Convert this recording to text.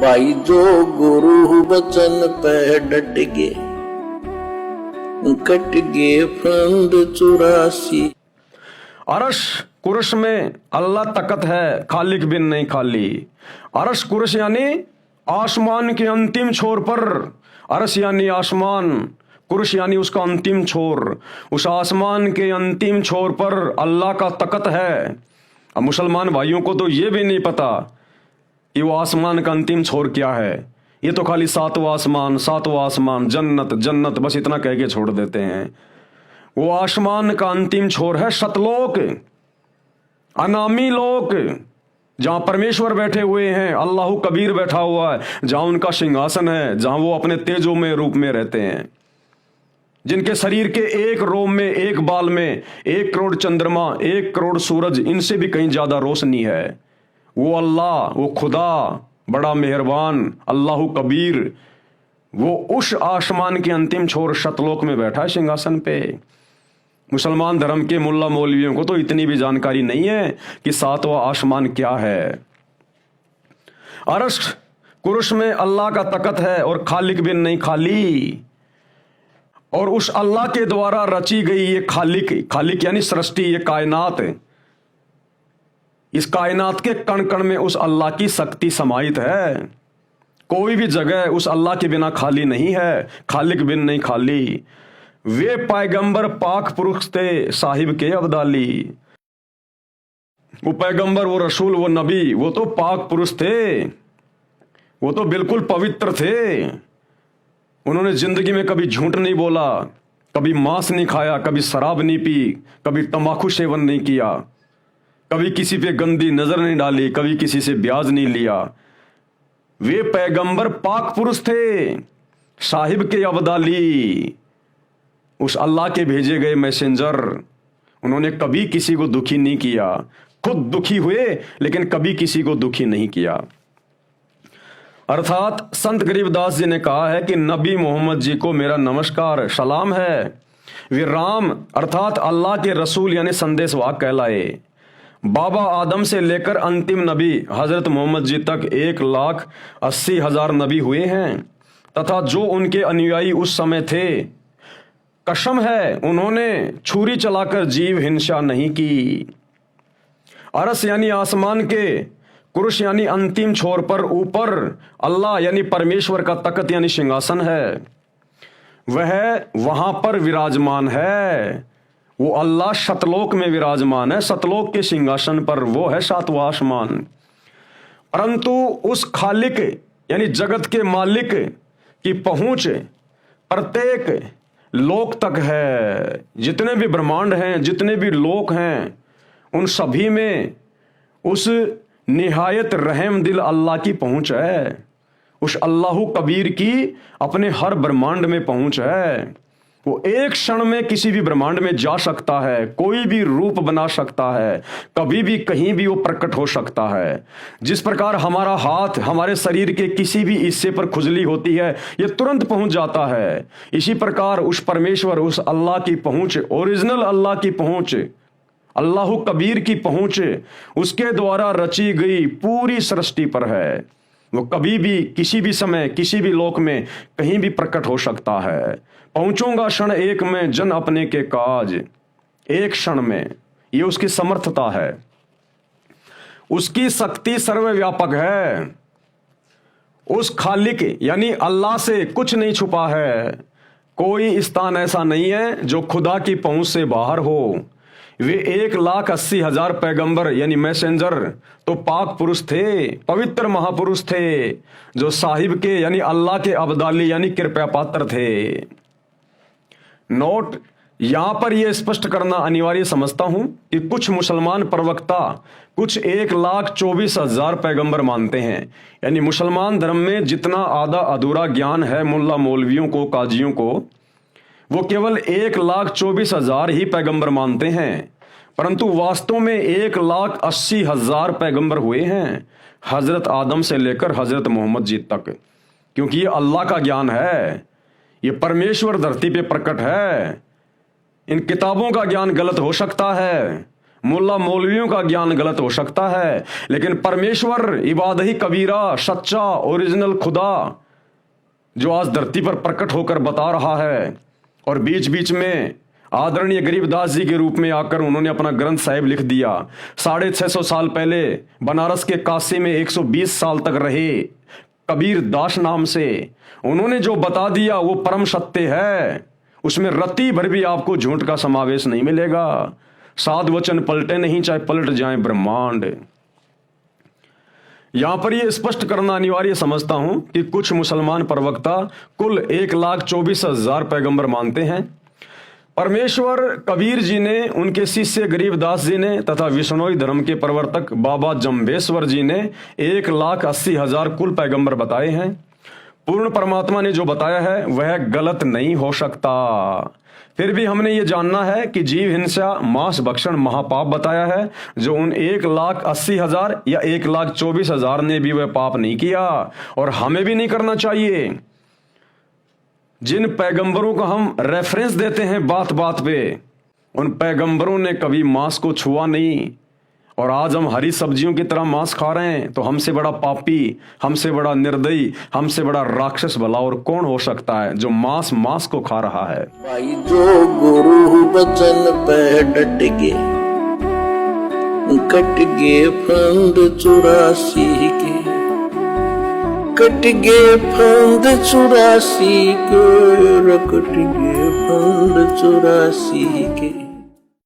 भाई जो गुरु बचन पे डट गे, कट गे फंद 84। अरश कुरश में अल्लाह तकत है, खालिक बिन नहीं खाली। अरश कुरश यानी आसमान के अंतिम छोर पर, अरश यानी आसमान, कुरश यानी उसका अंतिम छोर। उस आसमान के अंतिम छोर पर अल्लाह का तकत है। अब मुसलमान भाइयों को तो ये भी नहीं पता कि वो आसमान का अंतिम छोर क्या है। ये तो खाली सातवां आसमान, जन्नत जन्नत बस इतना कह के छोड़ देते हैं। वो आसमान का अंतिम छोर है सतलोक, अनामी लोक, जहां परमेश्वर बैठे हुए हैं, अल्लाह कबीर बैठा हुआ है, जहां उनका सिंहासन है, जहां वो अपने तेजो में रूप में रहते हैं, जिनके शरीर के एक रोम में, एक बाल में 1 करोड़ चंद्रमा, 1 करोड़ सूरज, इनसे भी कहीं ज्यादा रोशनी है। वो अल्लाह, वो खुदा बड़ा मेहरबान, अल्लाह कबीर, वो उस आसमान के अंतिम छोर सतलोक में बैठा है सिंहासन पे। मुसलमान धर्म के मुल्ला मौलवियों को तो इतनी भी जानकारी नहीं है कि सातवां आसमान क्या है। अरश कुरश में अल्लाह का तकत है और खालिक बिन नहीं खाली। और उस अल्लाह के द्वारा रची गई ये खालिक यानी सृष्टि, ये कायनात, इस कायनात के कण कण में उस अल्लाह की शक्ति समाहित है। कोई भी जगह उस अल्लाह के बिना खाली नहीं है, खालिक बिन नहीं खाली। वे पैगंबर पाक पुरुष थे साहिब के अब्दाली। वो पैगंबर, वो रसूल, वो नबी, वो तो पाक पुरुष थे, वो तो बिल्कुल पवित्र थे। उन्होंने जिंदगी में कभी झूठ नहीं बोला, कभी मांस नहीं खाया, कभी शराब नहीं पी, कभी तंबाकू सेवन नहीं किया, कभी किसी पे गंदी नजर नहीं डाली, कभी किसी से ब्याज नहीं लिया। वे पैगंबर पाक पुरुष थे साहिब के अब्दाली, उस अल्लाह के भेजे गए मैसेंजर। उन्होंने कभी किसी को दुखी नहीं किया, खुद दुखी हुए लेकिन कभी किसी को दुखी नहीं किया। अर्थात संत गरीबदास जी ने कहा है कि नबी मोहम्मद जी को मेरा नमस्कार सलाम है। वे राम अर्थात अल्लाह के रसूल यानी संदेशवाहक कहलाए। बाबा आदम से लेकर अंतिम नबी हजरत मोहम्मद जी तक 1,80,000 नबी हुए हैं, तथा जो उनके अनुयायी उस समय थे, कसम है उन्होंने छुरी चलाकर जीव हिंसा नहीं की। अरस यानी आसमान के, कुरश यानी अंतिम छोर पर ऊपर अल्लाह यानी परमेश्वर का तकत यानी सिंहासन है। वह वहां पर विराजमान है। वो अल्लाह सतलोक में विराजमान है, सतलोक के सिंहासन पर वो है सातवां आसमान। परंतु उस खालिक यानी जगत के मालिक की पहुंच प्रत्येक लोक तक है। जितने भी ब्रह्मांड हैं, जितने भी लोक हैं, उन सभी में उस निहायत रहम दिल अल्लाह की पहुंच है। उस अल्लाह कबीर की अपने हर ब्रह्मांड में पहुंच है। वो एक क्षण में किसी भी ब्रह्मांड में जा सकता है, कोई भी रूप बना सकता है, कभी भी कहीं भी वो प्रकट हो सकता है। जिस प्रकार हमारा हाथ हमारे शरीर के किसी भी हिस्से पर खुजली होती है, ये तुरंत पहुंच जाता है। इसी प्रकार उस परमेश्वर, उस अल्लाह की पहुंच, ओरिजिनल अल्लाह की पहुंच, अल्लाह कबीर की पहुंच, उसके द्वारा रची गई पूरी सृष्टि पर है। वो कभी भी किसी भी समय किसी भी लोक में कहीं भी प्रकट हो सकता है। पहुंचूंगा क्षण एक में जन अपने के काज, एक क्षण में, ये उसकी समर्थता है। उसकी शक्ति सर्वव्यापक है। उस खालिक यानी अल्लाह से कुछ नहीं छुपा है। कोई स्थान ऐसा नहीं है जो खुदा की पहुंच से बाहर हो। वे 1,80,000 पैगंबर यानी मैसेंजर तो पाक पुरुष थे, पवित्र महापुरुष थे, जो साहिब के यानी अल्लाह के अब्दाली यानी कृपया पात्र थे। नोट, यहां पर यह स्पष्ट करना अनिवार्य समझता हूं कि कुछ मुसलमान प्रवक्ता कुछ 1,24,000 पैगंबर मानते हैं। यानी मुसलमान धर्म में जितना आधा अधूरा ज्ञान है मुल्ला मौलवियों को, काजियों को, वो केवल 1,24,000 ही पैगंबर मानते हैं। परंतु वास्तव में 1,80,000 पैगंबर हुए हैं, हजरत आदम से लेकर हजरत मोहम्मद जी तक। क्योंकि ये अल्लाह का ज्ञान है, ये परमेश्वर धरती पे प्रकट है। इन किताबों का ज्ञान गलत हो सकता है, मुल्ला मौलवियों का ज्ञान गलत हो सकता है, लेकिन परमेश्वर इबादही कबीरा, सच्चा ओरिजिनल खुदा जो आज धरती पर प्रकट होकर बता रहा है, और बीच बीच में आदरणीय गरीबदास जी के रूप में आकर उन्होंने अपना ग्रंथ साहिब लिख दिया। 650 साल पहले बनारस के काशी में 120 साल तक रहे कबीर दास नाम से, उन्होंने जो बता दिया वो परम सत्य है, उसमें रत्ती भर भी आपको झूठ का समावेश नहीं मिलेगा। साध वचन पलटे नहीं, चाहे पलट जाए ब्रह्मांड। यहां पर यह स्पष्ट करना अनिवार्य समझता हूं कि कुछ मुसलमान प्रवक्ता कुल 1,24,000 पैगंबर मानते हैं। परमेश्वर कबीर जी ने, उनके शिष्य गरीबदास जी ने तथा विष्णोई धर्म के प्रवर्तक बाबा जम्बेश्वर जी ने 1,80,000 कुल पैगंबर बताए हैं। पूर्ण परमात्मा ने जो बताया है वह गलत नहीं हो सकता। फिर भी हमने ये जानना है कि जीव हिंसा, मांस भक्षण महापाप बताया है, जो उन 1,80,000 या 1,24,000 ने भी वह पाप नहीं किया, और हमें भी नहीं करना चाहिए। जिन पैगंबरों का हम रेफरेंस देते हैं बात बात पे, उन पैगंबरों ने कभी मांस को छुआ नहीं, और आज हम हरी सब्जियों की तरह मांस खा रहे हैं, तो हमसे बड़ा पापी, हमसे बड़ा निर्दयी, हमसे बड़ा राक्षस भला और कौन हो सकता है जो मांस को खा रहा है। भाई जो गुरु बचन पे डट गे, कट गे फंद 84 के, कट गे फंद 84 के, कट गे फंद 84 के।